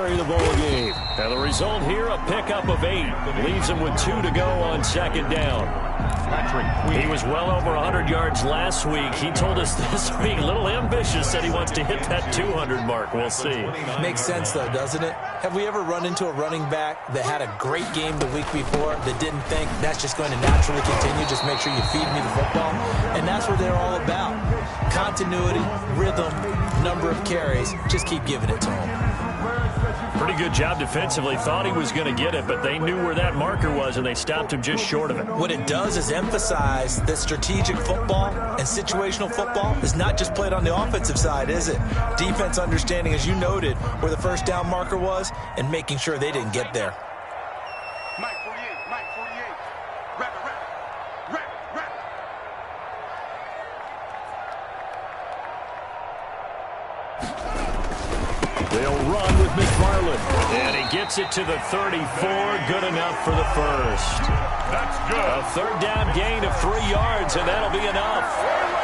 carry the ball game. And the result here, a pickup of 8. Leaves him with 2 to go on second down. He was well over 100 yards last week. He told us this week, a little ambitious, said he wants to hit that 200 mark. We'll see. Makes sense, though, doesn't it? Have we ever run into a running back that had a great game the week before that didn't think that's just going to naturally continue? Just make sure you feed me the football. And that's what they're all about. Continuity, rhythm, number of carries. Just keep giving it to him. Pretty good job defensively. Thought he was going to get it, but they knew where that marker was, and they stopped him just short of it. What it does is emphasize that strategic football and situational football is not just played on the offensive side, is it? Defense understanding, as you noted, where the first down marker was and making sure they didn't get there. Mike 48, Mike 48. Wrap it, wrap it, wrap it. They'll run with McFarland. And he gets it to the 34. Good enough for the first. That's good. A third down gain of 3 yards, and that'll be enough.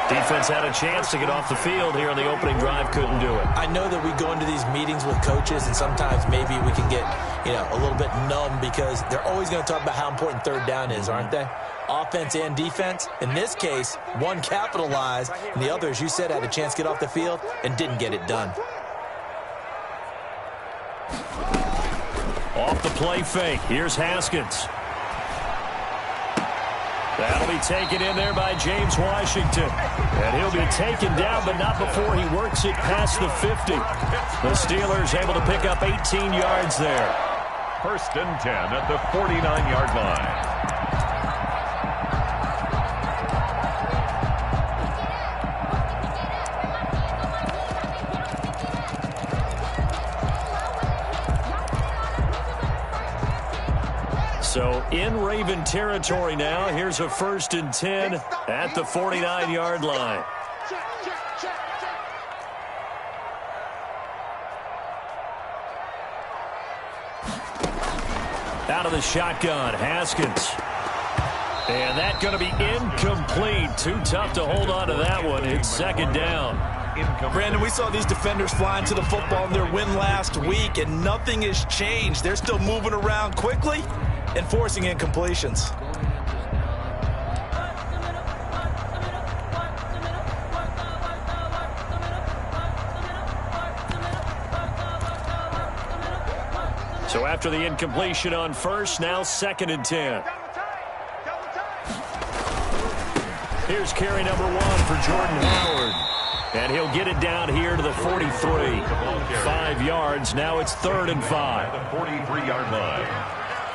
Defense had a chance to get off the field here on the opening drive. Couldn't do it. I know that we go into these meetings with coaches, and sometimes maybe we can get, a little bit numb because they're always going to talk about how important third down is, aren't they? Offense and defense. In this case, one capitalized, and the other, as you said, had a chance to get off the field and didn't get it done. Off the play fake. Here's Haskins. That'll be taken in there by James Washington. And he'll be taken down, but not before he works it past the 50. The Steelers able to pick up 18 yards there. First and 10 at the 49-yard line. So in Raven territory now. Here's a first and 10 at the 49-yard line. Out of the shotgun, Haskins. And that's going to be incomplete. Too tough to hold on to that one. It's second down. Brandon, we saw these defenders flying to the football in their win last week, and nothing has changed. They're still moving around quickly and forcing incompletions. So after the incompletion on first, now second and 10. Here's carry number 1 for Jordan Howard. And he'll get it down here to the 43. 5 yards. Now it's 3rd and 5. The 43-yard line.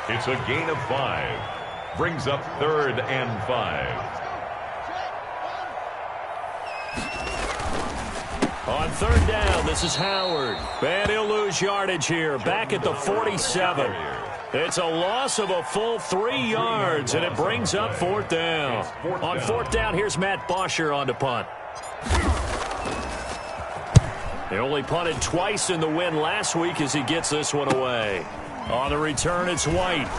It's a gain of 5. Brings up 3rd and 5. On 3rd down, this is Howard. And he'll lose yardage here. Back at the 47. It's a loss of a full 3 yards, and it brings up 4th down. On 4th down, here's Matt Bosher on to punt. They only punted twice in the win last week as he gets this one away. On the return, it's White.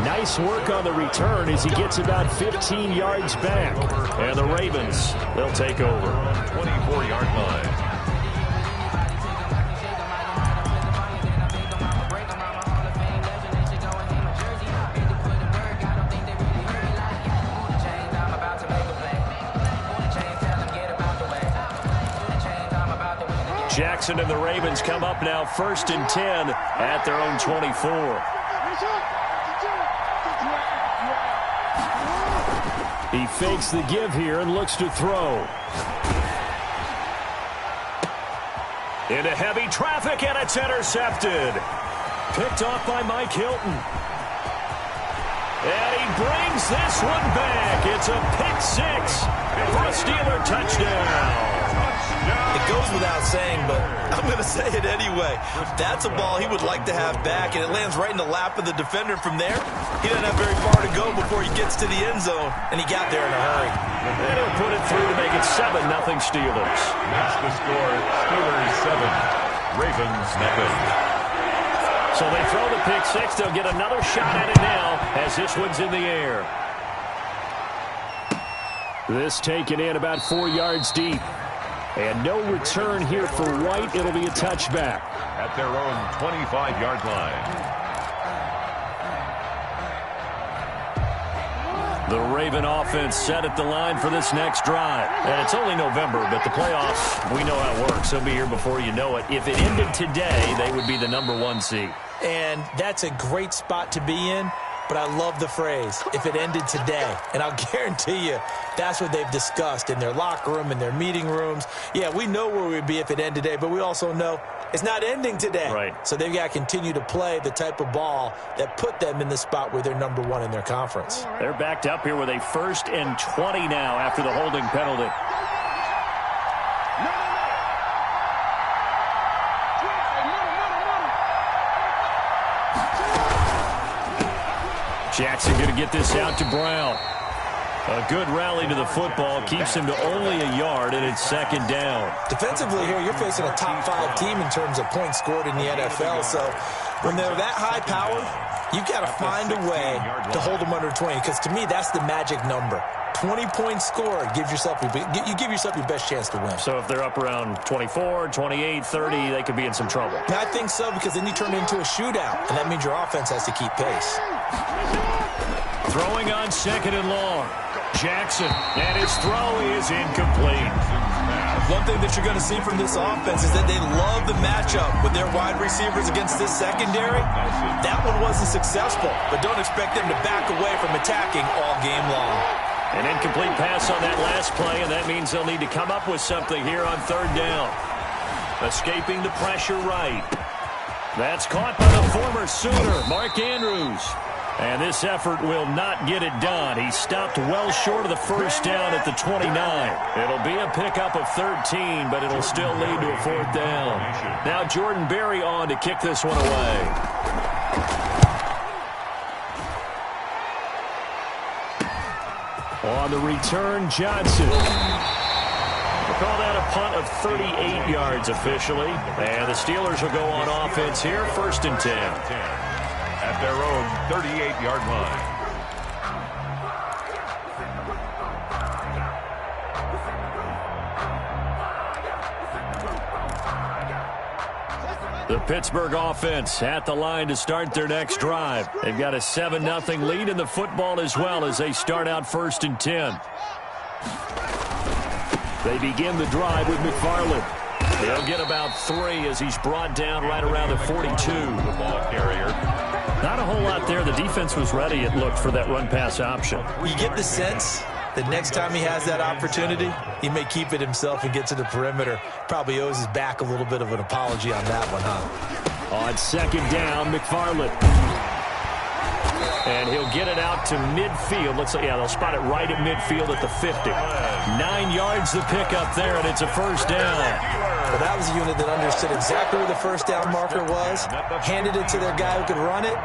Nice work on the return as he gets about 15 yards back. And the Ravens, they'll take over. 24-yard line. Jackson and the Ravens come up now 1st and 10 at their own 24. He fakes the give here and looks to throw. Into heavy traffic, and it's intercepted. Picked off by Mike Hilton. And he brings this one back. It's a pick 6 for a Steeler touchdown. It goes without saying, but I'm going to say it anyway. That's a ball he would like to have back, and it lands right in the lap of the defender. From there, he doesn't have very far to go before he gets to the end zone, and he got there in a hurry. And he'll put it through to make it 7-0 Steelers. That's the score. Steelers 7, Ravens 0. So they throw the pick 6. They'll get another shot at it now as this one's in the air. This taken in about 4 yards deep. And no return here for White. It'll be a touchback. At their own 25-yard line. The Raven offense set at the line for this next drive. And it's only November, but the playoffs, we know how it works. They'll be here before you know it. If it ended today, they would be the #1 seed. And that's a great spot to be in. But I love the phrase, if it ended today. And I'll guarantee you, that's what they've discussed in their locker room, in their meeting rooms. Yeah, we know where we'd be if it ended today, but we also know it's not ending today. Right. So they've got to continue to play the type of ball that put them in the spot where they're #1 in their conference. They're backed up here with a 1st and 20 now after the holding penalty. Jackson going to get this out to Brown. A good rally to the football keeps him to only a yard, and it's 2nd down. Defensively here, you're facing a top 5 team in terms of points scored in the NFL. So when they're that high powered, you've got to find a way to hold them under 20. Because to me, that's the magic number. 20 points scored, you give yourself your best chance to win. So if they're up around 24, 28, 30, they could be in some trouble. I think so, because then you turn it into a shootout, and that means your offense has to keep pace. Throwing on 2nd and long. Jackson, and his throw is incomplete. One thing that you're going to see from this offense is that they love the matchup with their wide receivers against this secondary. That one wasn't successful, but don't expect them to back away from attacking all game long. An incomplete pass on that last play, and that means they'll need to come up with something here on 3rd down. Escaping the pressure right. That's caught by the former Sooner, Mark Andrews. And this effort will not get it done. He stopped well short of the 1st down at the 29. It'll be a pickup of 13, but it'll still lead to a 4th down. Now Jordan Berry on to kick this one away. On the return, Johnson. We'll call that a punt of 38 yards officially. And the Steelers will go on offense here, 1st and 10. At their own 38-yard line. The Pittsburgh offense at the line to start their next drive. They've got a 7-0 lead in the football as well as they start out 1st and 10. They begin the drive with McFarland. He'll get about 3 as he's brought down right around the 42. The ball carrier. Not a whole lot there. The defense was ready, it looked, for that run-pass option. You get the sense that next time he has that opportunity, he may keep it himself and get to the perimeter. Probably owes his back a little bit of an apology on that one, huh? On 2nd down, McFarland. And he'll get it out to midfield. Looks like, yeah, they'll spot it right at midfield at the 50. 9 yards the pickup there, and it's a 1st down. Well, that was a unit that understood exactly where the 1st down marker was, handed it to their guy who could run it,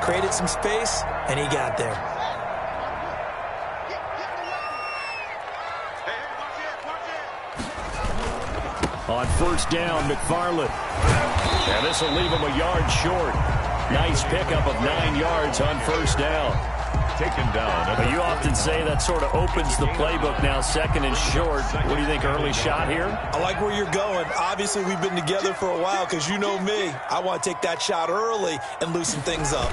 created some space, and he got there. On 1st down, McFarland. And this will leave him a yard short. Nice pickup of 9 yards on 1st down. Taken down. But you often say that sort of opens the playbook now, 2nd and short. What do you think, early shot here? I like where you're going. Obviously, we've been together for a while because you know me. I want to take that shot early and loosen things up.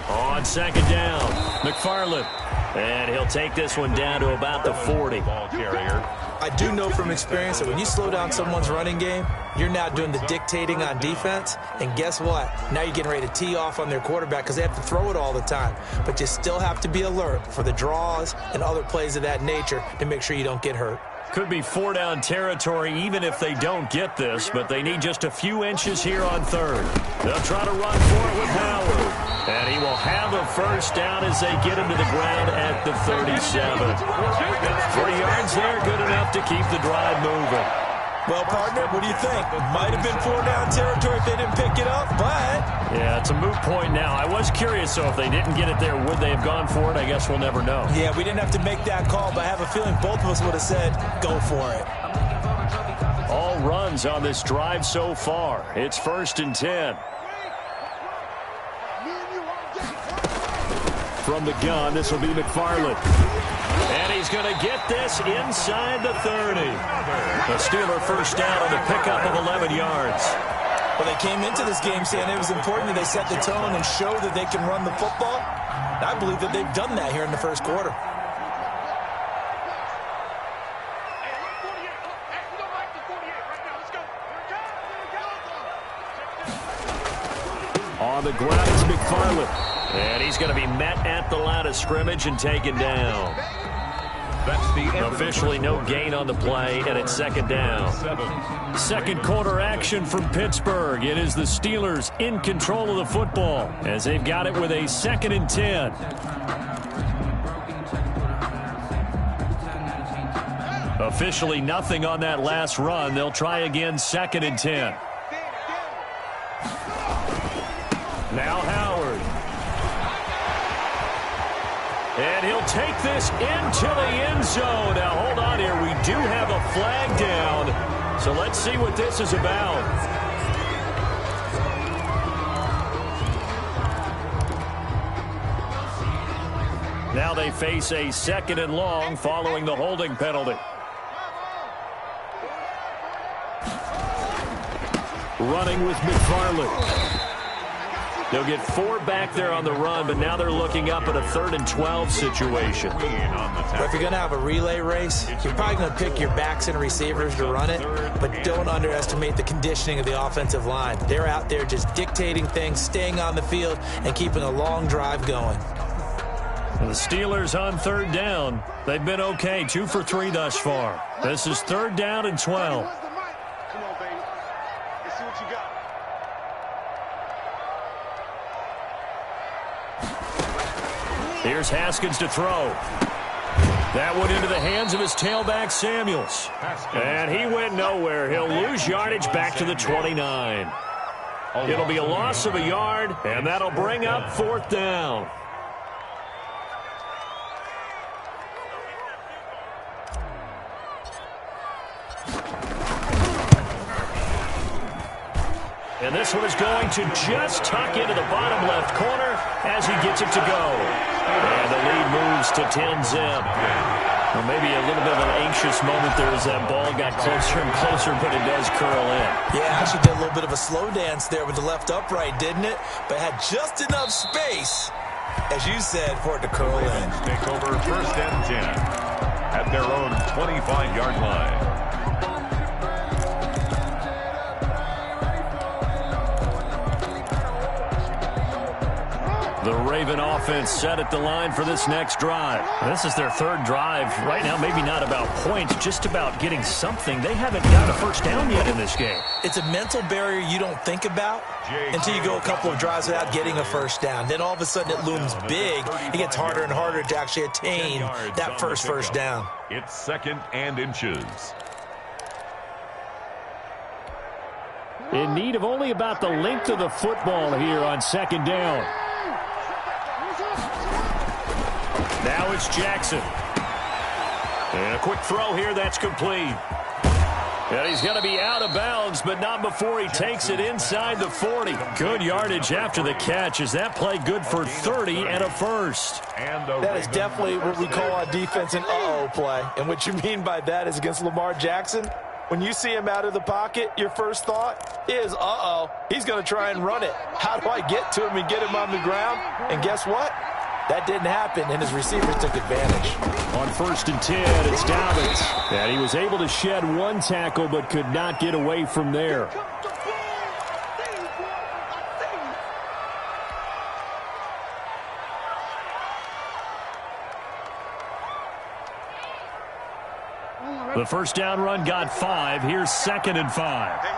On 2nd down, McFarland. And he'll take this one down to about the 40. Ball carrier. I do know from experience that when you slow down someone's running game, you're now doing the dictating on defense. And guess what? Now you're getting ready to tee off on their quarterback because they have to throw it all the time. But you still have to be alert for the draws and other plays of that nature to make sure you don't get hurt. Could be 4-down territory even if they don't get this, but they need just a few inches here on 3rd. They'll try to run for it with Howard. And he will have a 1st down as they get him to the ground at the 37. 3 yards there, good enough to keep the drive moving. Well, partner, what do you think? Might have been 4-down territory if they didn't pick it up, but... Yeah, it's a moot point now. I was curious, so if they didn't get it there, would they have gone for it? I guess we'll never know. Yeah, we didn't have to make that call, but I have a feeling both of us would have said, go for it. All runs on this drive so far. It's 1st and 10. From the gun, this will be McFarland. And he he's going to get this inside the 30. The Steeler first down on the pickup of 11 yards. Well, they came into this game saying it was important that they set the tone and show that they can run the football. And I believe that they've done that here in the first quarter. On the ground, it's McFarland. And he's going to be met at the line of scrimmage and taken down. That's the end. Officially no gain on the play, and it's second down. Second quarter action from Pittsburgh. It is the Steelers in control of the football as they've got it with a 2nd and 10. Officially nothing on that last run. They'll try again, 2nd and 10. Now Howard. And he'll take this into the end zone. Now, hold on here. We do have a flag down. So let's see what this is about. Now they face a 2nd and long following the holding penalty. Running with McFarland. They'll get 4 back there on the run, but now they're looking up at a 3rd and 12 situation. But if you're going to have a relay race, you're probably going to pick your backs and receivers to run it, but don't underestimate the conditioning of the offensive line. They're out there just dictating things, staying on the field, and keeping a long drive going. The Steelers on 3rd down. They've been okay, 2 for 3 thus far. This is 3rd down and 12. Come on, baby. Let's see what you got. Here's Haskins to throw. That went into the hands of his tailback, Samuels. And he went nowhere. He'll lose yardage back to the 29. It'll be a loss of a yard, and that'll bring up 4th down. And this one is going to just tuck into the bottom left corner as he gets it to go. And the lead moves to 10-zip. Well, maybe a little bit of an anxious moment there as that ball got closer and closer, but it does curl in. Yeah, actually did a little bit of a slow dance there with the left upright, didn't it? But had just enough space, as you said, for it to curl in. Take over 1st and 10 at their own 25-yard line. The Raven offense set at the line for this next drive. This is their 3rd drive. Right now, maybe not about points, just about getting something. They haven't got a first down yet in this game. It's a mental barrier you don't think about until you go a couple of drives without getting a first down. Then all of a sudden it looms big. It gets harder and harder to actually attain that first down. It's 2nd and inches. In need of only about the length of the football here on 2nd down. Now it's Jackson. And a quick throw here, that's complete. And he's going to be out of bounds, but not before he takes it inside the 40. Good yardage after the catch. Is that play good for 30 and a first? That is definitely what we call a defense an uh-oh play. And what you mean by that is against Lamar Jackson, when you see him out of the pocket, your first thought is, uh-oh, he's going to try and run it. How do I get to him and get him on the ground? And guess what? That didn't happen, and his receivers took advantage. On 1st and 10, it's Dobbins. And he was able to shed 1 tackle, but could not get away from there. The first down run got 5. Here's 2nd and 5.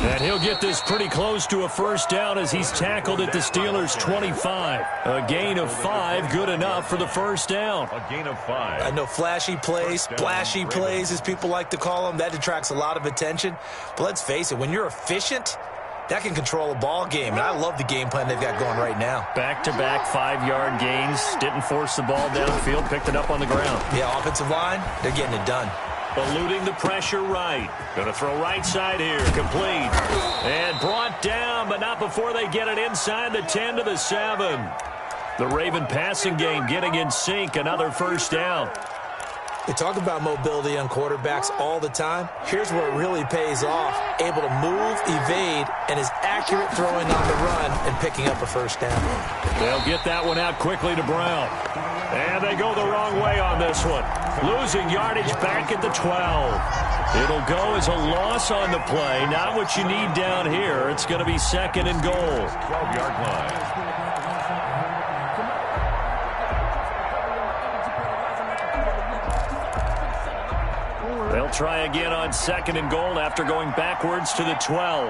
And he'll get this pretty close to a first down as he's tackled at the Steelers' 25. A gain of 5, good enough for the first down. A gain of 5. I know flashy plays, splashy plays, as people like to call them, that attracts a lot of attention. But let's face it, when you're efficient, that can control a ball game. And I love the game plan they've got going right now. Back-to-back 5-yard gains. Didn't force the ball downfield, picked it up on the ground. Yeah, offensive line, they're getting it done. Eluding the pressure right. Going to throw right side here. Complete. And brought down, but not before they get it inside the 10 to the 7. The Raven passing game getting in sync, another first down. We talk about mobility on quarterbacks all the time. Here's where it really pays off. Able to move, evade, and is accurate throwing on the run and picking up a first down. They'll get that one out quickly to Brown. And they go the wrong way on this one. Losing yardage back at the 12. It'll go as a loss on the play. Not what you need down here. It's going to be second and goal. 12-yard line. They'll try again on second and goal after going backwards to the 12.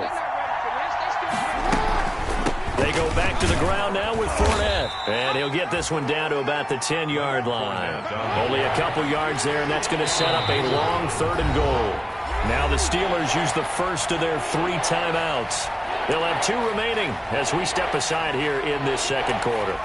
They go back to the ground now with Fournette. And he'll get this one down to about the 10-yard line. Only a couple yards there, and that's going to set up a long third and goal. Now the Steelers use the first of their 3 timeouts. They'll have 2 remaining as we step aside here in this second quarter.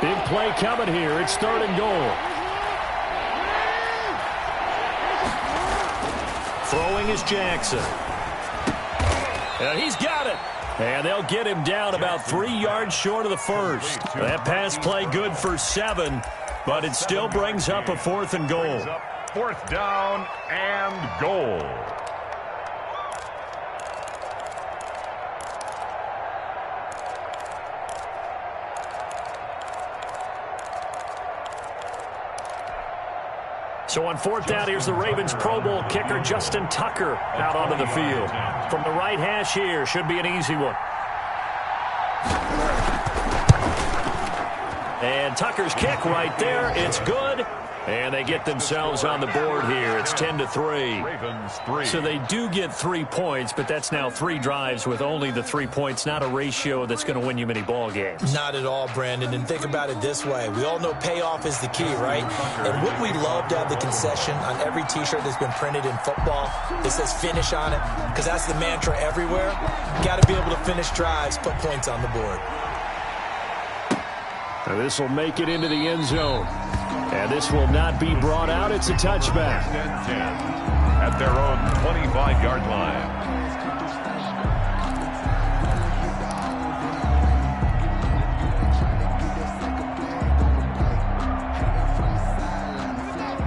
Big play coming here. It's third and goal. Throwing is Jackson. And he's got it. And they'll get him down about 3 yards short of the first. That pass play good for 7, but it still brings up a fourth and goal. 4th down and goal. So on 4th down, here's the Ravens Pro Bowl kicker Justin Tucker out onto the field. From the right hash here, should be an easy one. And Tucker's kick right there, it's good. And they get themselves on the board here. It's 10-3. Ravens 3. So they do get 3 points, but that's now 3 drives with only the 3 points, not a ratio that's going to win you many ball games. Not at all, Brandon. And think about it this way. We all know payoff is the key, right? And wouldn't we love to have the concession on every T-shirt that's been printed in football that says finish on it? Because that's the mantra everywhere. Got to be able to finish drives, put points on the board. Now this will make it into the end zone. And this will not be brought out. It's a touchback. 10 at their own 25-yard line.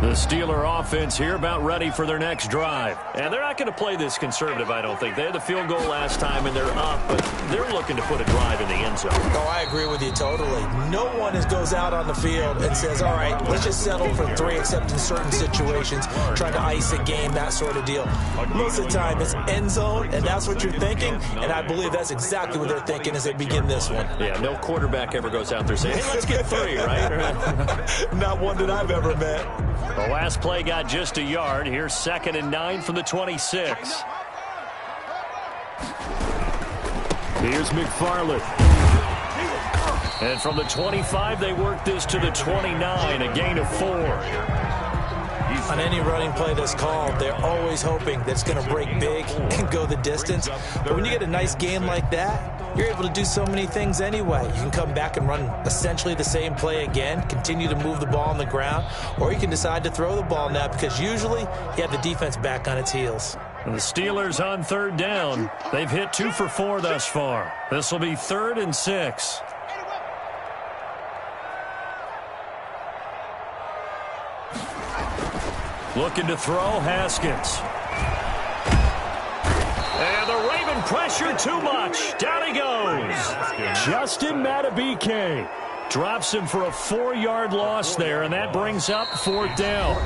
The Steeler offense here about ready for their next drive. And they're not going to play this conservative, I don't think. They had the field goal last time, and they're up, but they're looking to put a drive in the end zone. Oh, I agree with you totally. No one goes out on the field and says, all right, let's just settle for 3, except in certain situations, trying to ice a game, that sort of deal. Most of the time, it's end zone, and that's what you're thinking, and I believe that's exactly what they're thinking as they begin this one. Yeah, no quarterback ever goes out there saying, hey, let's get 3, right? Not one that I've ever met. The last play got just a yard. Here's 2nd and 9 from the 26. Here's McFarland. And from the 25, they work this to the 29, a gain of 4. On any running play that's called, they're always hoping that it's going to break big and go the distance. But when you get a nice game like that, you're able to do so many things anyway. You can come back and run essentially the same play again, continue to move the ball on the ground, or you can decide to throw the ball now because usually you have the defense back on its heels. And the Steelers on 3rd down. They've hit 2 for 4 thus far. This will be 3rd and 6. Looking to throw, Haskins. And the Raven pressure too much. Down he goes. Justin Madubuike drops him for a 4-yard loss there, and that brings up 4th down.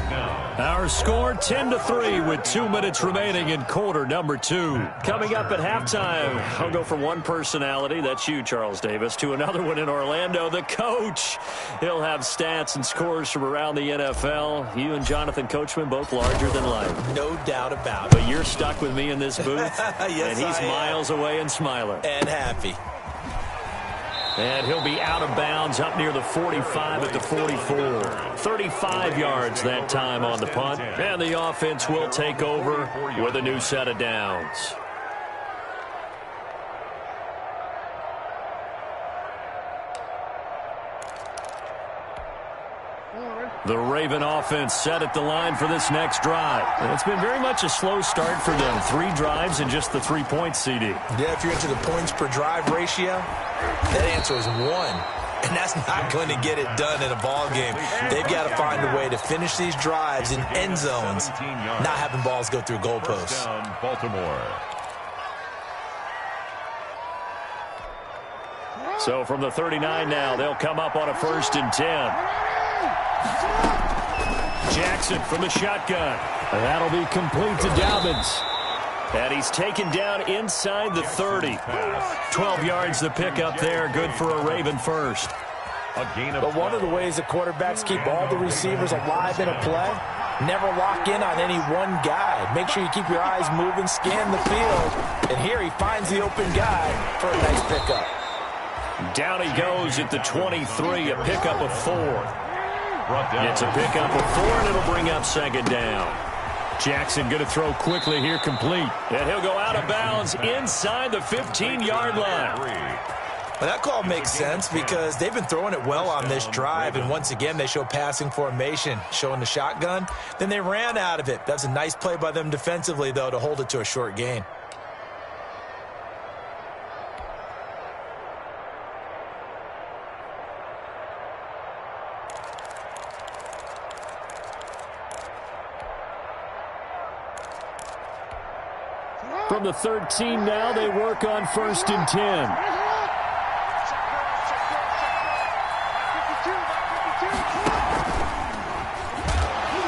Our score 10-3 with 2 minutes remaining in quarter number 2. Coming up at halftime, I'll go from one personality, that's you, Charles Davis, to another one in Orlando, the coach. He'll have stats and scores from around the NFL. You and Jonathan Coachman both larger than life. No doubt about it. But you're stuck with me in this booth, yes, and he's miles away and smiling. And happy. And he'll be out of bounds up near the 45 at the 44. 35 yards that time on the punt. And the offense will take over with a new set of downs. The Raven offense set at the line for this next drive. And it's been very much a slow start for them. 3 drives and just the 3 points, CD. Yeah, if you're into the points per drive ratio, that answer is 1. And that's not going to get it done in a ball game. They've got to find a way to finish these drives in end zones, not having balls go through goalposts. Baltimore. So from the 39 now, they'll come up on a 1st and 10. Jackson from the shotgun. That'll be complete to Dobbins. And he's taken down inside the 30. 12 yards the pickup there. Good for a Raven first. But one of the ways the quarterbacks keep all the receivers alive in a play, never lock in on any one guy. Make sure you keep your eyes moving, scan the field. And here he finds the open guy for a nice pickup. Down he goes at the 23, a pickup of 4. It's a pickup of 4, and it'll bring up 2nd down. Jackson going to throw quickly here, complete. And he'll go out of bounds inside the 15-yard line. Well, that call makes sense because they've been throwing it well on this drive, and once again they show passing formation, showing the shotgun. Then they ran out of it. That's a nice play by them defensively, though, to hold it to a short gain. From the 13 now, they work on 1st and 10.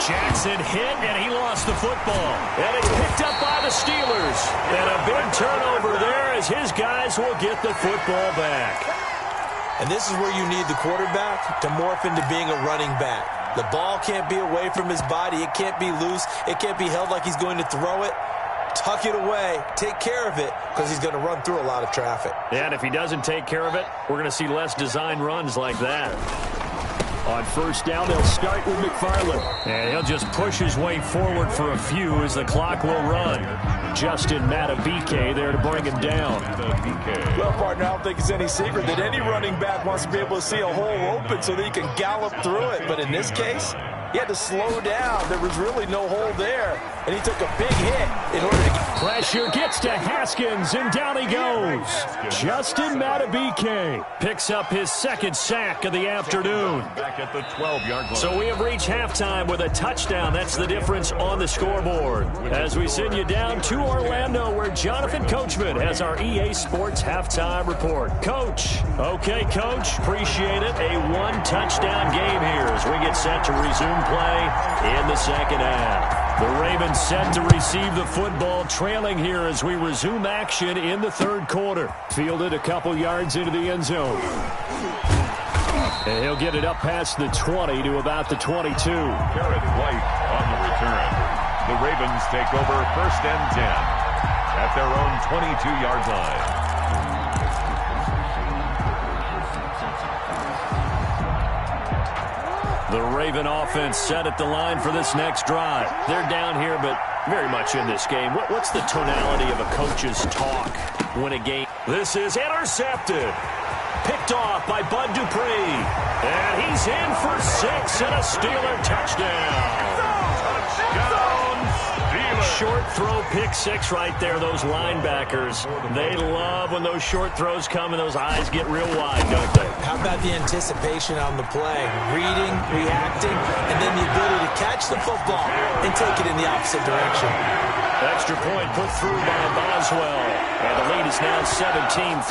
Jackson hit, and he lost the football. And it's picked up by the Steelers. And a big turnover there as his guys will get the football back. And this is where you need the quarterback to morph into being a running back. The ball can't be away from his body. It can't be loose. It can't be held like he's going to throw it. Tuck it away, take care of it, because he's going to run through a lot of traffic. And if he doesn't take care of it, we're going to see less design runs like that. On 1st down, they'll start with McFarland. And he'll just push his way forward for a few as the clock will run. Justin Matabike there to bring him down. Well, partner, I don't think it's any secret that any running back wants to be able to see a hole open so that he can gallop through it. But in this case, he had to slow down. There was really no hole there. And he took a big hit in order to get... Pressure gets to Haskins, and down he goes. Justin Matabike picks up his 2nd sack of the afternoon. Back at the 12-yard line. So we have reached halftime with a touchdown. That's the difference on the scoreboard. As we send you down to Orlando, where Jonathan Coachman has our EA Sports halftime report. Coach. Okay, Coach. Appreciate it. A 1-touchdown game here as we get set to resume play in the 2nd half. The Ravens set to receive the football, trailing here as we resume action in the 3rd quarter. Fielded a couple yards into the end zone. And he'll get it up past the 20 to about the 22. Garrett White on the return. The Ravens take over 1st and 10 at their own 22-yard line. The Raven offense set at the line for this next drive. They're down here, but very much in this game. What's the tonality of a coach's talk when a game... This is intercepted. Picked off by Bud Dupree. And he's in for 6 and a Steeler touchdown. Short throw, pick 6 right there. Those linebackers, they love when those short throws come and those eyes get real wide, don't they? How about the anticipation on the play? Reading, reacting, and then the ability to catch the football and take it in the opposite direction. Extra point put through by Boswell. And the lead is now 17-3.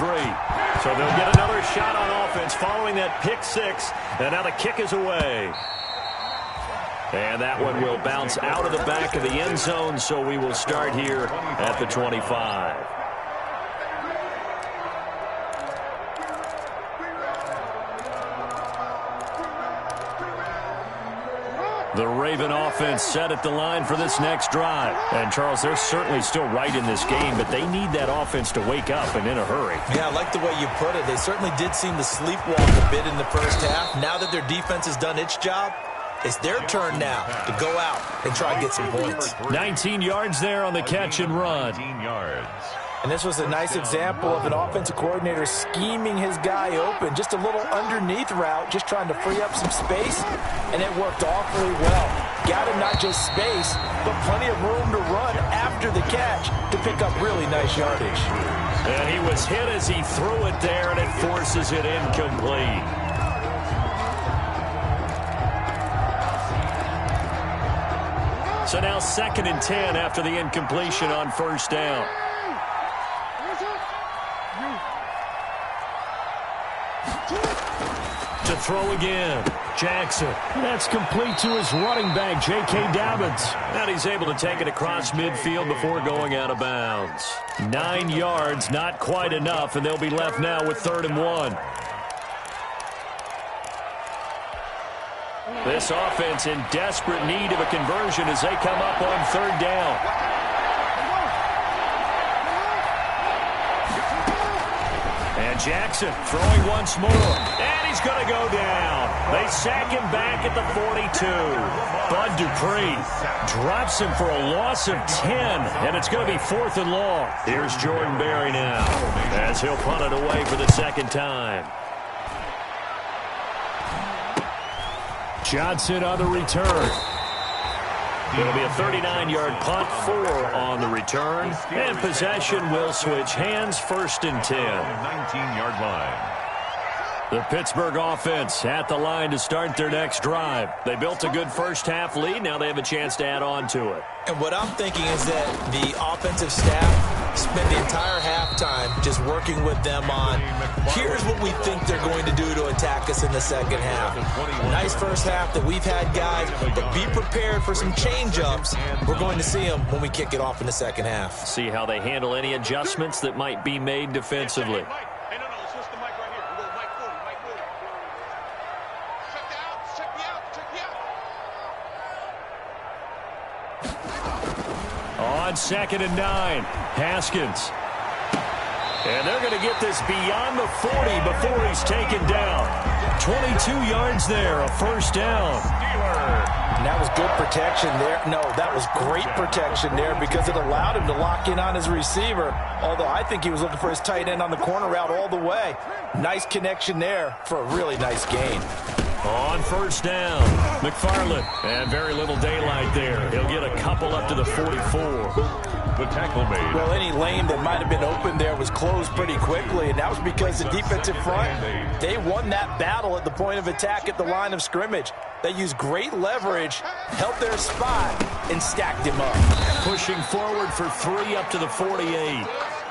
So they'll get another shot on offense following that pick 6. And now the kick is away. And that one will bounce out of the back of the end zone, so we will start here at the 25. The Raven offense set at the line for this next drive. And, Charles, they're certainly still right in this game, but they need that offense to wake up and in a hurry. Yeah, I like the way you put it. They certainly did seem to sleepwalk a bit in the 1st half. Now that their defense has done its job, it's their turn now to go out and try and get some points. 19 yards there on the catch and run. 19 yards. And this was a nice example of an offensive coordinator scheming his guy open. Just a little underneath route, just trying to free up some space, and it worked awfully well. Got him not just space, but plenty of room to run after the catch to pick up really nice yardage. And he was hit as he threw it there, and it forces it incomplete. So now 2nd and 10 after the incompletion on first down. To throw again, Jackson. That's complete to his running back, J.K. Dobbins. And he's able to take it across midfield before going out of bounds. 9 yards, not quite enough, and they'll be left now with 3rd and 1. This offense in desperate need of a conversion as they come up on 3rd down. And Jackson throwing once more. And he's going to go down. They sack him back at the 42. Bud Dupree drops him for a loss of 10. And it's going to be 4th and long. Here's Jordan Berry now as he'll punt it away for the 2nd time. Johnson on the return. It'll be a 39-yard punt, 4 on the return. And possession will switch hands, 1st and 10. 19-yard line. The Pittsburgh offense at the line to start their next drive. They built a good first-half lead. Now they have a chance to add on to it. And what I'm thinking is that the offensive staff spent the entire halftime just working with them on, here's what we think they're going to do to attack us in the 2nd half. Nice first half that we've had, guys, but be prepared for some change-ups. We're going to see them when we kick it off in the 2nd half. See how they handle any adjustments that might be made defensively. On 2nd and 9, Haskins. And they're going to get this beyond the 40 before he's taken down. 22 yards there, a 1st down. And that was good protection there. No, that was great protection there because it allowed him to lock in on his receiver. Although I think he was looking for his tight end on the corner route all the way. Nice connection there for a really nice gain. On 1st down, McFarland. And very little daylight there. He'll get a couple up to the 44. The tackle made. Well, any lane that might have been open there was closed pretty quickly, and that was because the defensive front, they won that battle at the point of attack at the line of scrimmage. They used great leverage, held their spot, and stacked him up. Pushing forward for 3 up to the 48.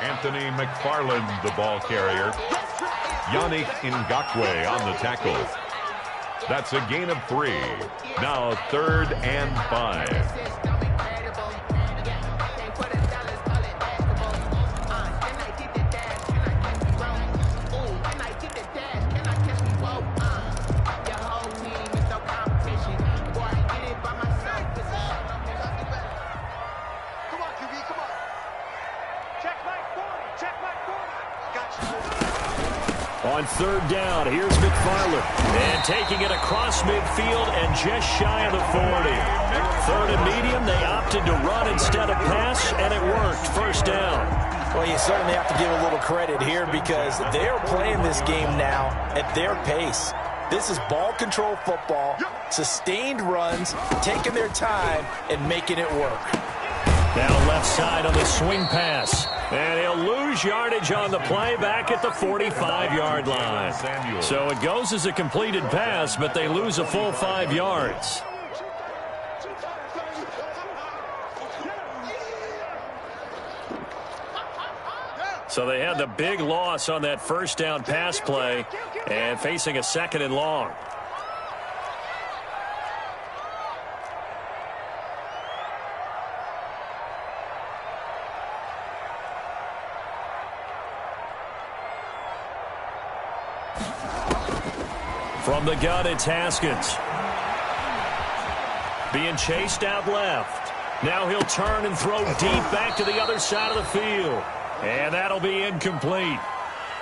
Anthony McFarland, the ball carrier. Yannick Ngakoue on the tackle. That's a gain of 3. Now 3rd and 5. On 3rd down, here's McFarland. And taking it across midfield and just shy of the 40. 3rd and medium, they opted to run instead of pass, and it worked. 1st down. Well, you certainly have to give a little credit here because they're playing this game now at their pace. This is ball control football, sustained runs, taking their time and making it work. Now left side on the swing pass. And he'll lose yardage on the play back at the 45-yard line. So it goes as a completed pass, but they lose a full 5 yards. So they had the big loss on that 1st down pass play and facing a 2nd and long. From the gun, it's Haskins. Being chased out left. Now he'll turn and throw deep back to the other side of the field. And that'll be incomplete.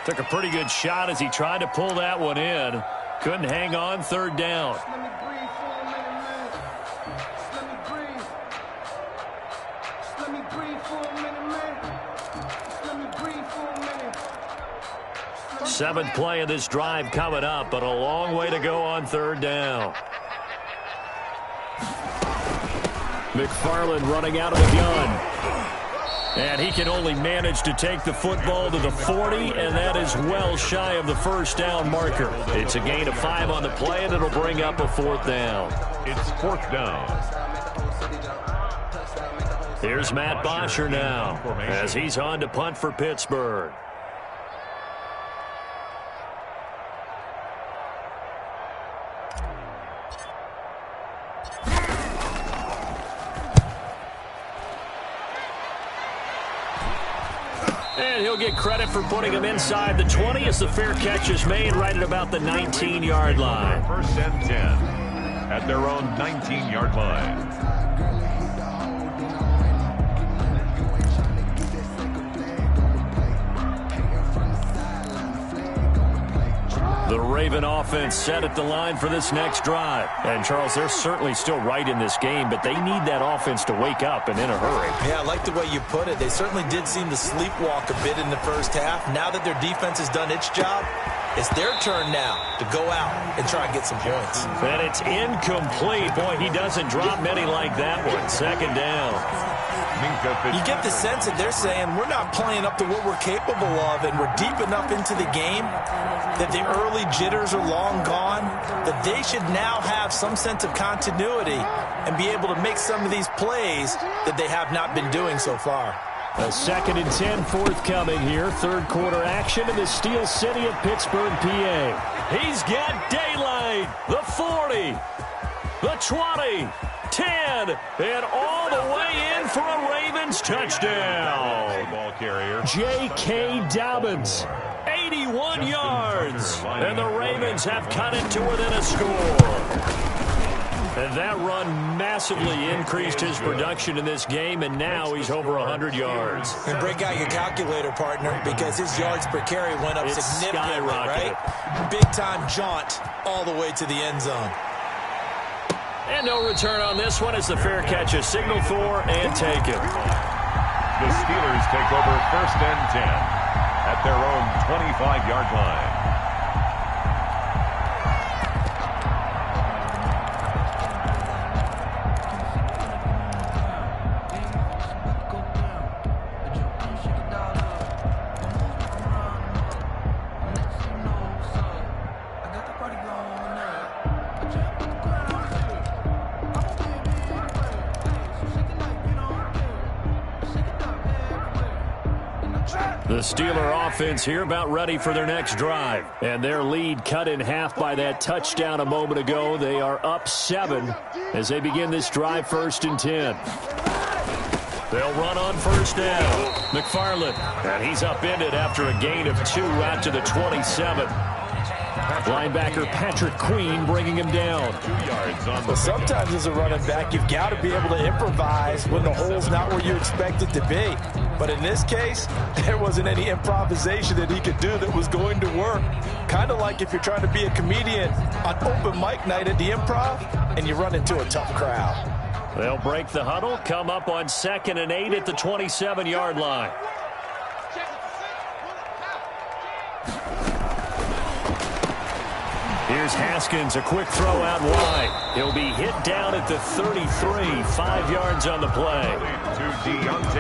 Took a pretty good shot as he tried to pull that one in. Couldn't hang on. 3rd down. Seventh play of this drive coming up, but a long way to go on third down. McFarland running out of the gun. And he can only manage to take the football to the 40, and that is well shy of the first down marker. It's a gain of 5 on the play, and it'll bring up a fourth down. It's fourth down. Here's Matt Bosher now as he's on to punt for Pittsburgh. And he'll get credit for putting him inside the 20 as the fair catch is made right at about the 19-yard line. First and 10 at their own 19-yard line. The Raven offense set at the line for this next drive. And, Charles, they're certainly still right in this game, but they need that offense to wake up and in a hurry. Yeah, I like the way you put it. They certainly did seem to sleepwalk a bit in the first half. Now that their defense has done its job, it's their turn now to go out and try and get some points. And it's incomplete. Boy, he doesn't drop many like that one. Second down. You get the sense that they're saying we're not playing up to what we're capable of, and we're deep enough into the game that the early jitters are long gone, that they should now have some sense of continuity and be able to make some of these plays that they have not been doing so far. A 2nd and 10 forthcoming here. Third quarter action in the Steel City of Pittsburgh, PA. He's got daylight. The 40, the 20, 10, and all the way in for a Ravens touchdown. Ball carrier J.K. Dobbins, 81 yards, and the Ravens have cut it to within a score. And that run massively increased his production in this game, and now he's over 100 yards. And break out your calculator, partner, because his yards per carry went up significantly, right? Big-time jaunt all the way to the end zone. And no return on this one as the fair catch is signaled for and taken. The Steelers take over first and 10 at their own 25-yard line. The Steeler offense here about ready for their next drive. And their lead cut in half by that touchdown a moment ago. They are up 7 as they begin this drive 1st and 10. They'll run on first down. McFarland, and he's upended after a gain of 2 out to the 27. Linebacker Patrick Queen bringing him down. 2 yards on the Well, sometimes as a running back, you've got to be able to improvise when the hole's not where you expect it to be. But in this case, there wasn't any improvisation that he could do that was going to work. Kind of like if you're trying to be a comedian on open mic night at the Improv and you run into a tough crowd. They'll break the huddle, come up on 2nd and 8 at the 27-yard line. Here's Haskins, a quick throw out wide. He'll be hit down at the 33, 5 yards on the play.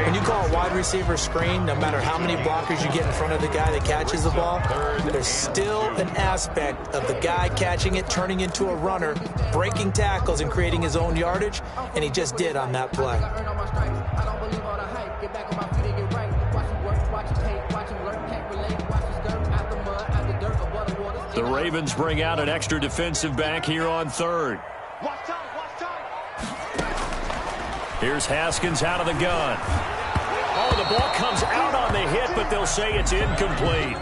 When you call a wide receiver screen, no matter how many blockers you get in front of the guy that catches the ball, there's still an aspect of the guy catching it, turning into a runner, breaking tackles and creating his own yardage, and he just did on that play. The Ravens bring out an extra defensive back here on 3rd. Here's Haskins out of the gun. Oh, the ball comes out on the hit, but they'll say it's incomplete.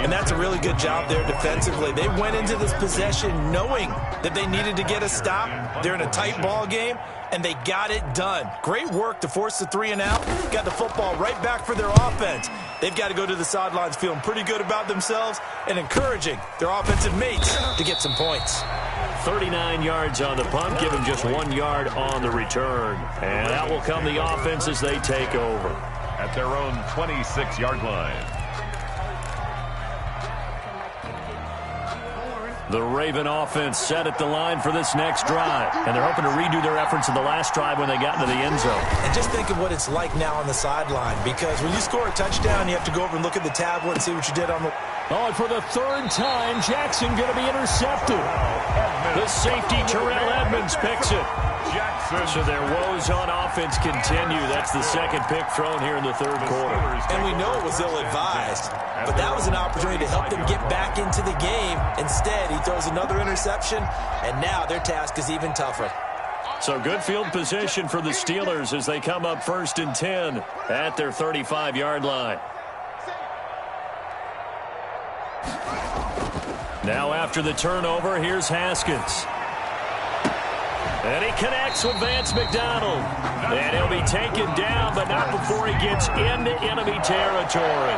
And that's a really good job there defensively. They went into this possession knowing that they needed to get a stop. They're in a tight ball game, and they got it done. Great work to force the 3 and out. Got the football right back for their offense. They've got to go to the sidelines feeling pretty good about themselves and encouraging their offensive mates to get some points. 39 yards on the punt, giving just 1 yard on the return. And out will come the offense as they take over. At their own 26-yard line. The Raven offense set at the line for this next drive. And they're hoping to redo their efforts in the last drive when they got into the end zone. And just think of what it's like now on the sideline, because when you score a touchdown, you have to go over and look at the tablet and see what you did on the... Oh, and for the third time, Jackson going to be intercepted. The safety, Terrell Edmonds, picks it. So their woes on offense continue. That's the second pick thrown here in the third quarter. And we know it was ill-advised, but that was an opportunity to help them get back into the game. Instead, he throws another interception, and now their task is even tougher. So good field position for the Steelers as they come up 1st and 10 at their 35-yard line. Now after the turnover, here's Haskins. And he connects with Vance McDonald. And he'll be taken down, but not before he gets into enemy territory.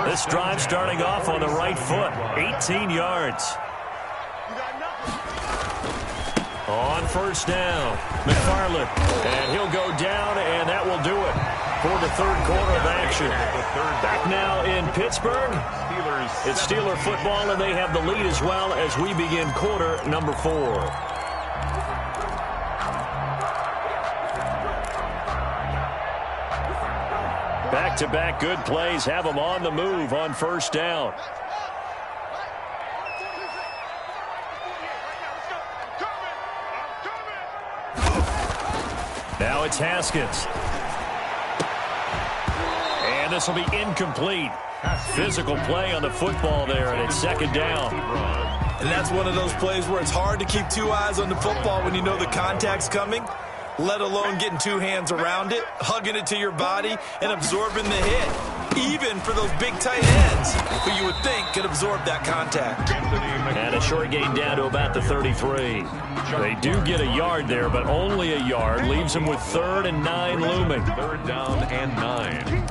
This drive starting off on the right foot, 18 yards. On first down, McFarland. And he'll go down, and that will do it for the third quarter of action. Back now in Pittsburgh. It's Steeler football, and they have the lead as well as we begin quarter number 4. Back-to-back good plays have them on the move on first down. Now it's Haskins. And this will be incomplete. Physical play on the football there, and it's second down. And that's one of those plays where it's hard to keep two eyes on the football when you know the contact's coming, let alone getting two hands around it, hugging it to your body, and absorbing the hit, even for those big tight ends who you would think could absorb that contact. And a short gain down to about the 33. They do get a yard there, but only a yard. Leaves them with 3rd and 9 looming. 3rd down and 9.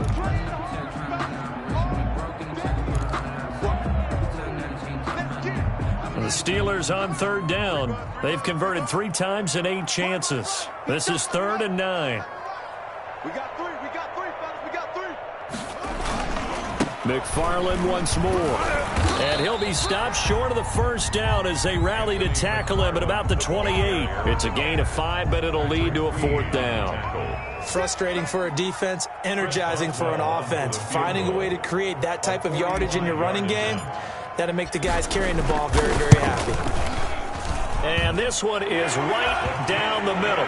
The Steelers on 3rd down. They've converted 3 times in 8 chances. This is 3rd and 9. We got 3, fellas, we got 3. McFarland once more. And he'll be stopped short of the first down as they rally to tackle him at about the 28. It's a gain of 5, but it'll lead to a 4th down. Frustrating for a defense, energizing for an offense. Finding a way to create that type of yardage in your running game, that'll make the guys carrying the ball very, very happy. And this one is right down the middle.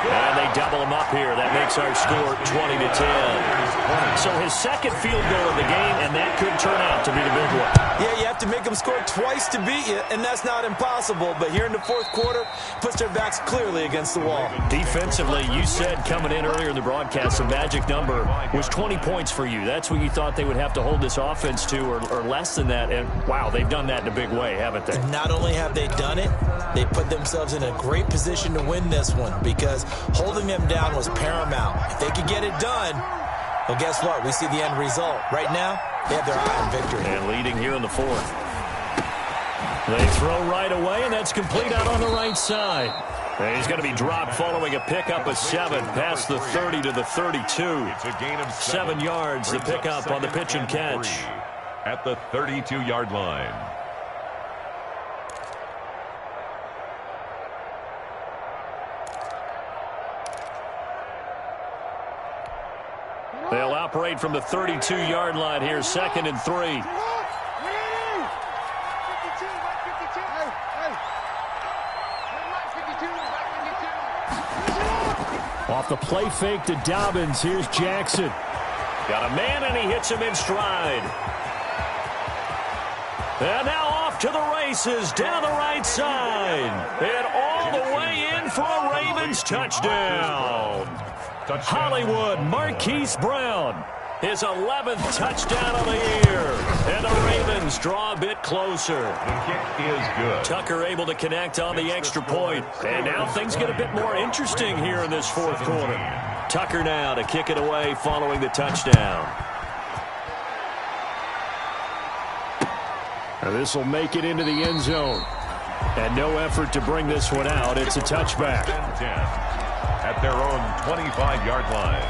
And they double him up here. That makes our score 20-10. So his second field goal of the game, and that could turn out to be the big one. Yeah, you have to make them score twice to beat you, and that's not impossible. But here in the fourth quarter, puts their backs clearly against the wall. Defensively, you said coming in earlier in the broadcast, the magic number was 20 points for you. That's what you thought they would have to hold this offense to, or less than that. And, wow, they've done that in a big way, haven't they? And not only have they done it, they put themselves in a great position to win this one because holding them down was paramount. If they could get it done, well, guess what? We see the end result. Right now, they have their eye on victory. And leading here in the 4th. They throw right away, and that's complete out on the right side. And he's going to be dropped following a pickup of 7 past the 30 to the 32. It's a gain of 7 yards, the pickup on the pitch and catch. At the 32-yard line. They'll operate from the 32-yard line here, 2nd and 3. Off the play fake to Dobbins, here's Jackson. Got a man, and he hits him in stride. And now off to the races, down the right side. And all the way in for a Ravens touchdown. Hollywood Marquise Brown, his 11th touchdown of the year. And the Ravens draw a bit closer. The kick is good. Tucker able to connect on the extra point. And now things get a bit more interesting here in this fourth quarter. Tucker now to kick it away following the touchdown. Now this will make it into the end zone. And no effort to bring this one out. It's a touchback. 10. At their own 25-yard line.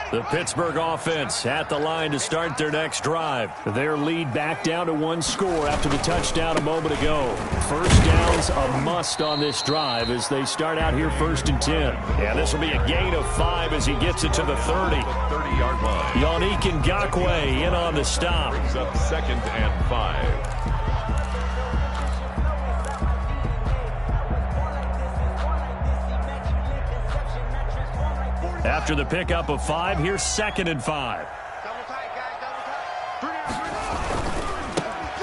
The Pittsburgh offense at the line to start their next drive. Their lead back down to 1 score after the touchdown a moment ago. First down's a must on this drive as they start out here 1st and 10. And this will be a gain of 5 as he gets it to the 30. 30-yard line. Yannick Ngakoue in on the stop. Brings up 2nd and 5. After the pickup of 5, here's 2nd and 5.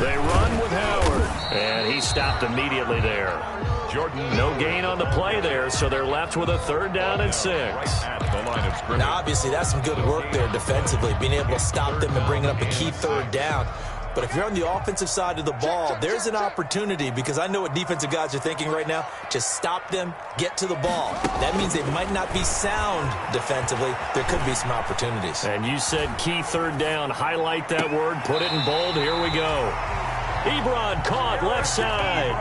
They run with Howard, and he stopped immediately there. Jordan. No gain on the play there, so they're left with a 3rd down and 6. Right at the line of scrimmage. Now, obviously, that's some good work there defensively, being able to stop them and bringing up a key 3rd down. But if you're on the offensive side of the ball, there's an opportunity, because I know what defensive guys are thinking right now. Just stop them, get to the ball. That means they might not be sound defensively. There could be some opportunities. And you said key 3rd down. Highlight that word. Put it in bold. Here we go. Ebron caught left side.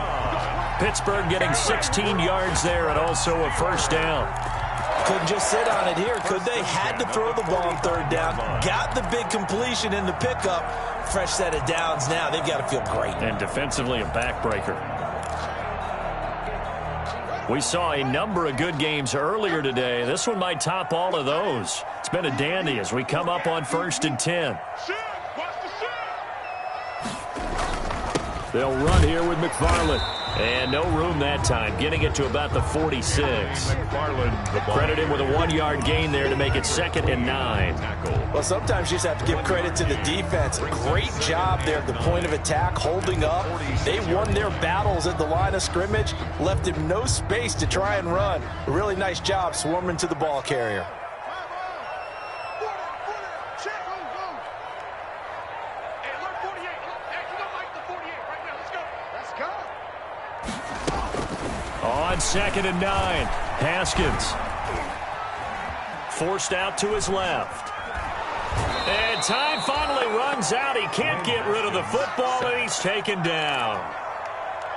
Pittsburgh getting 16 yards there and also a 1st down. Couldn't just sit on it here, could they? Had to throw the ball on 3rd down. Got the big completion in the pickup. Fresh set of downs now. They've got to feel great. And defensively, a backbreaker. We saw a number of good games earlier today. This one might top all of those. It's been a dandy as we come up on 1st and 10. They'll run here with McFarland. And no room that time, getting it to about the 46. McFarland, the ball. Credit him with a 1-yard gain there to make it 2nd and 9. Well, sometimes you just have to give credit to the defense. Great job there at the point of attack, holding up. They won their battles at the line of scrimmage, left him no space to try and run. A really nice job swarming to the ball carrier. On 2nd and 9, Haskins. Forced out to his left. And time finally runs out. He can't get rid of the football, and he's taken down.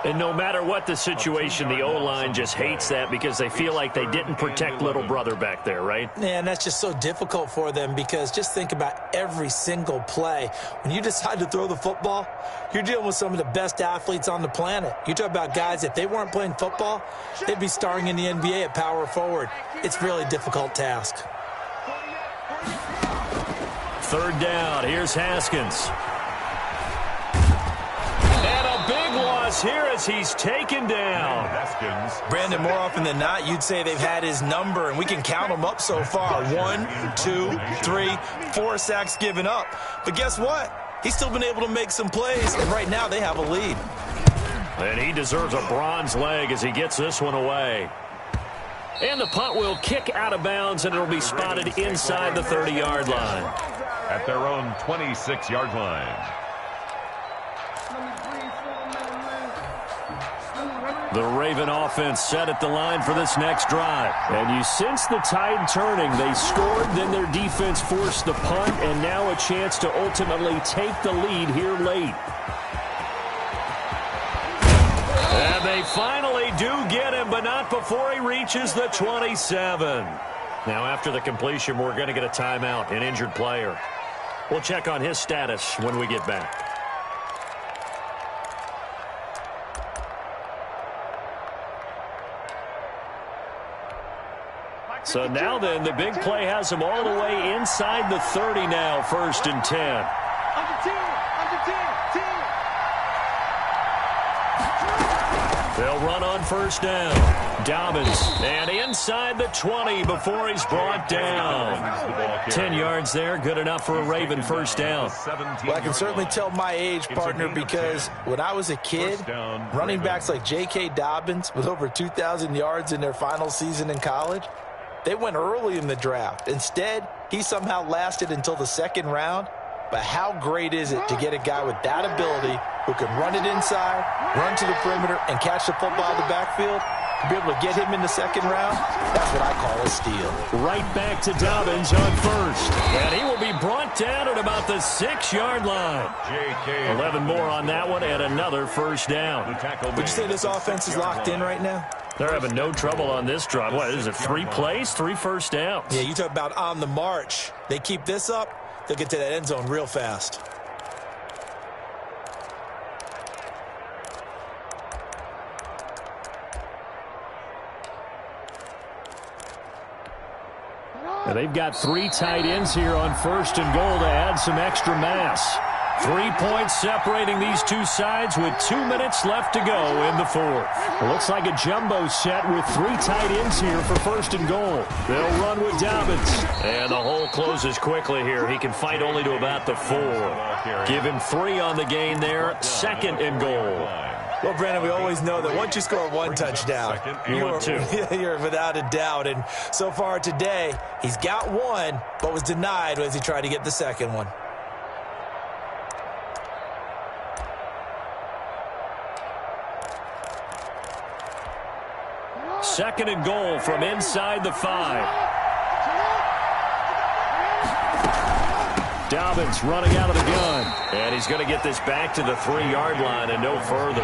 And no matter what the situation, the O-line just hates that because they feel like they didn't protect little brother back there, right? Yeah, and that's just so difficult for them because just think about every single play. When you decide to throw the football, you're dealing with some of the best athletes on the planet. You talk about guys, if they weren't playing football, they'd be starring in the NBA at power forward. It's a really difficult task. 3rd down. Here's Haskins. Here as he's taken down. Haskins. Brandon, more often than not, you'd say they've had his number, and we can count them up so far. 1, 2, 3, 4 sacks given up. But guess what? He's still been able to make some plays, and right now they have a lead. And he deserves a bronze leg as he gets this one away. And the punt will kick out of bounds, and it'll be spotted inside the 30-yard line. At their own 26-yard line. The Raven offense set at the line for this next drive. And you sense the tide turning. They scored, then their defense forced the punt, and now a chance to ultimately take the lead here late. And they finally do get him, but not before he reaches the 27. Now, after the completion, we're going to get a timeout, an injured player. We'll check on his status when we get back. So now then, the big play has them all the way inside the 30 now, 1st and 10. They'll run on 1st down. Dobbins, and inside the 20 before he's brought down. 10 yards there, good enough for a Raven 1st down. Well, I can certainly tell my age, partner, because when I was a kid, running backs like J.K. Dobbins with over 2,000 yards in their final season in college, they went early in the draft. Instead, he somehow lasted until the 2nd round. But how great is it to get a guy with that ability who can run it inside, run to the perimeter, and catch the football out of the backfield? To be able to get him in the 2nd round, that's what I call a steal. Right back to Dobbins on 1st. And he will be brought down at about the 6-yard line. 11 more on that one and another 1st down. Would you say this offense is locked in right now? They're having no trouble on this drive. What is it, 3 plays, 3 first downs? Yeah, you talk about on the march. They keep this up, they'll get to that end zone real fast. And they've got 3 tight ends here on 1st and goal to add some extra mass. 3 points separating these two sides with 2 minutes left to go in the 4th. It looks like a jumbo set with 3 tight ends here for 1st and goal. They'll run with Dobbins. And the hole closes quickly here. He can fight only to about the 4. Give him 3 on the gain there. 2nd and goal. Well, Brandon, we always know that once you score 1 touchdown, you're without a doubt. And so far today, he's got 1, but was denied as he tried to get the 2nd one. Second and goal from inside the 5. Dobbins running out of the gun. And he's going to get this back to the 3-yard line and no further.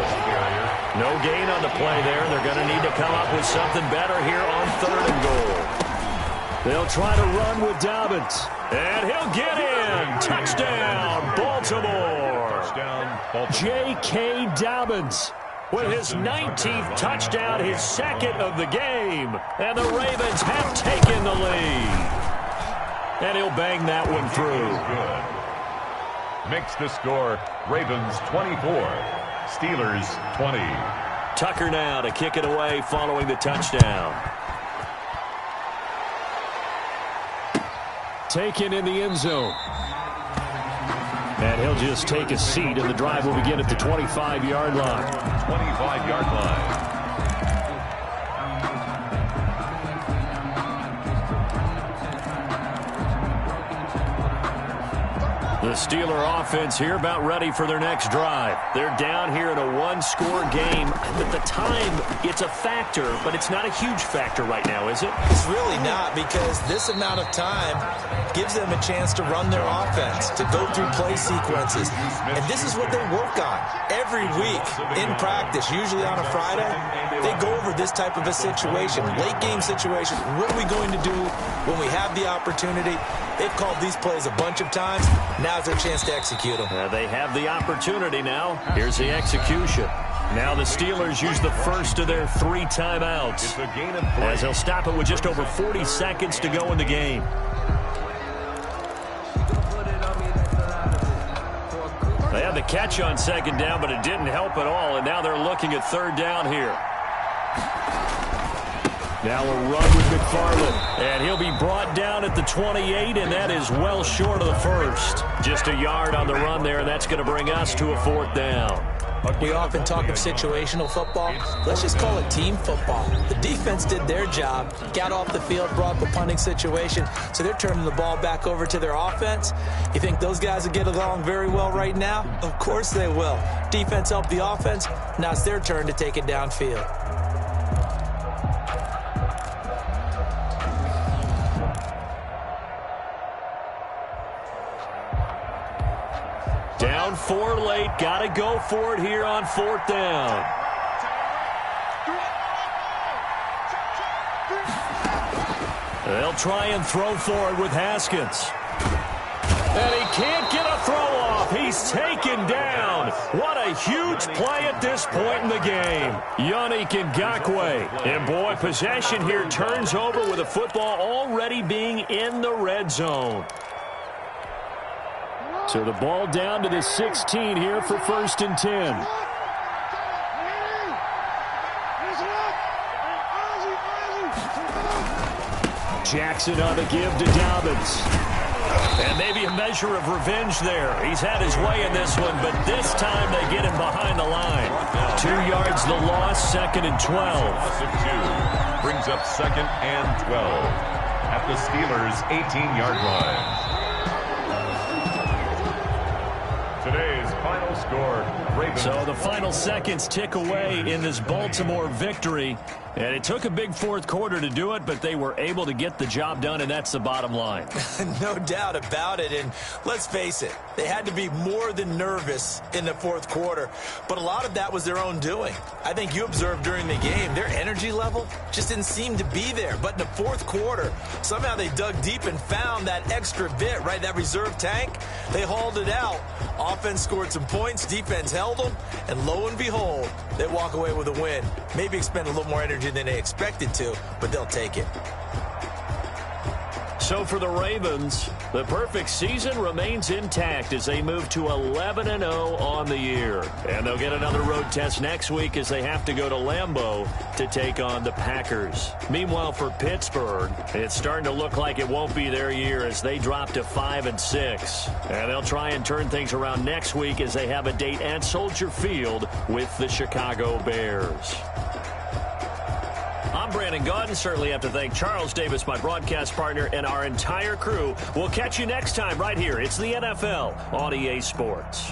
No gain on the play there. They're going to need to come up with something better here on 3rd and goal. They'll try to run with Dobbins. And he'll get in. Touchdown, Baltimore. J.K. Dobbins with his 19th touchdown, his 2nd of the game. And the Ravens have taken the lead. And he'll bang that one through. Makes the score Ravens 24, Steelers 20. Tucker now to kick it away following the touchdown. Taken in the end zone. And he'll just take a seat, and the drive will begin at the 25-yard line. 25-yard line. The Steeler offense here about ready for their next drive. They're down here in a 1-score game. At the time, it's a factor, but it's not a huge factor right now, is it? It's really not, because this amount of time gives them a chance to run their offense, to go through play sequences. And this is what they work on every week in practice, usually on a Friday. They go over this type of a situation, late game situation. What are we going to do when we have the opportunity? They've called these plays a bunch of times. Now's their chance to execute them. They have the opportunity now. Here's the execution. Now the Steelers use the first of their 3 timeouts, as they'll stop it with just over 40 seconds to go in the game. They had the catch on 2nd down, but it didn't help at all, and now they're looking at 3rd down here. Now a run with McFarland, and he'll be brought down at the 28, and that is well short of the 1st. Just a yard on the run there, and that's going to bring us to a 4th down. We often talk of situational football. Let's just call it team football. The defense did their job, got off the field, brought up a punting situation, so they're turning the ball back over to their offense. You think those guys will get along very well right now? Of course they will. Defense helped the offense. Now it's their turn to take it downfield. Down 4 late, got to go for it here on 4th down. They'll try and throw for it with Haskins. And he can't get a throw off. He's taken down. What a huge play at this point in the game. Yannick Ngakoue. And boy, possession here turns over with the football already being in the red zone. So the ball down to the 16 here for 1st and 10. Jackson on the give to Dobbins. And maybe a measure of revenge there. He's had his way in this one, but this time they get him behind the line. 2 yards the loss, 2nd and 12. Loss of 2 brings up 2nd and 12 at the Steelers' 18-yard line. Today's final score. Ravens. So the final seconds tick away in this Baltimore victory. And it took a big fourth quarter to do it, but they were able to get the job done, and that's the bottom line. No doubt about it. And let's face it, they had to be more than nervous in the fourth quarter. But a lot of that was their own doing. I think you observed during the game, their energy level just didn't seem to be there. But in the fourth quarter, somehow they dug deep and found that extra bit, right, that reserve tank. They hauled it out. Offense scored some points, defense held them, and lo and behold, they walk away with a win. Maybe expend a little more energy than they expected to, but they'll take it. So for the Ravens, the perfect season remains intact as they move to 11-0 on the year. And they'll get another road test next week as they have to go to Lambeau to take on the Packers. Meanwhile, for Pittsburgh, it's starting to look like it won't be their year as they drop to 5-6. And they'll try and turn things around next week as they have a date at Soldier Field with the Chicago Bears. I'm Brandon Gaudin. Certainly have to thank Charles Davis, my broadcast partner, and our entire crew. We'll catch you next time right here. It's the NFL on EA Sports.